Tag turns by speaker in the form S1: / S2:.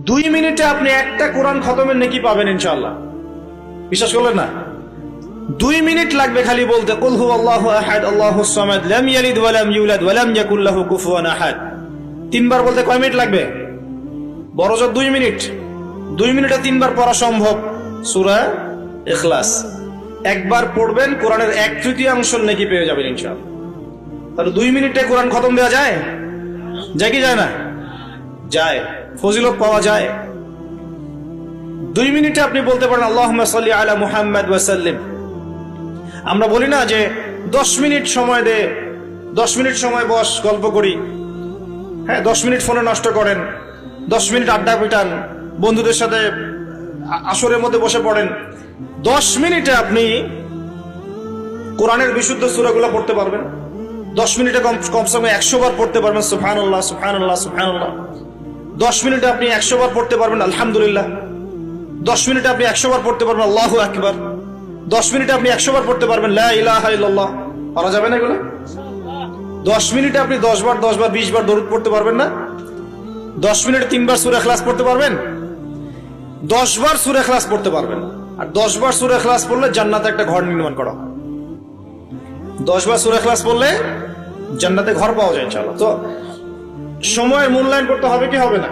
S1: 2 মিনিটে আপনি একটা কোরআন খতমের নেকি পাবেন ইনশাআল্লাহ। বিশ্বাস করলেন না? 2 মিনিট লাগবে খালি বলতে কুল হুয়াল্লাহু আহাদ আল্লাহুস সামাদ লাম ইয়ালিদ ওয়া লাম ইউলাদ ওয়া লাম ইয়াকুল লাহু কুফুয়ান আহাদ। 3 বার বলতে কয় মিনিট লাগবে? বড়জোর 2 মিনিট। 2 মিনিটে 3 বার পড়া সম্ভব সূরা ইখলাস। একবার পড়বেন কোরআনের 1/3 নেকি পেয়ে যাবেন ইনশাআল্লাহ। তাহলে 2 মিনিটে কোরআন খতম দেওয়া যায়? যায় কি যায় না? যায়। ফজিলত পাওয়া যায়। 2 মিনিটে আপনি বলতে পারেন আল্লাহুম্মা সাল্লি আলা মুহাম্মাদ ওয়া সাল্লিম। আমরা বলি না যে 10 মিনিট সময় দে, 10 মিনিট সময় বস গল্প করি, হ্যাঁ 10 মিনিট ফোনে নষ্ট করেন, 10 মিনিট আড্ডা পিটান, বন্ধুদের সাথে আসরের মধ্যে বসে পড়েন। 10 মিনিটে আপনি কোরআনের বিশুদ্ধ সূরাগুলো পড়তে পারবেন। 10 মিনিটে কমসে কম 100 বার পড়তে পারবেন সুবহানাল্লাহ সুবহানাল্লাহ সুবহানাল্লাহ। 10 মিনিটে আপনি 100 বার পড়তে পারবেন আলহামদুলিল্লাহ। 10 মিনিটে আপনি 100 বার পড়তে পারবেন আল্লাহু আকবার। 10 মিনিটে আপনি 100 বার পড়তে পারবেন লা ইলাহা ইল্লাল্লাহ। পারা যাবে না এগুলো? 10 মিনিটে আপনি 10 বার 20 বার দরুদ পড়তে পারবেন না? 10 মিনিটে 3 বার সূরা ইখলাস পড়তে পারবেন? 10 বার সূরা ইখলাস পড়তে পারবেন। আর 10 বার সূরা ইখলাস পড়লে জান্নাতে একটা ঘর নির্মাণ করা হয়। 10 বার সূরা ইখলাস পড়লে জান্নাতে ঘর পাওয়া যায় ইনশাআল্লাহ। তো সময়ের মূল্যায়ন করতে হবে কি হবে না?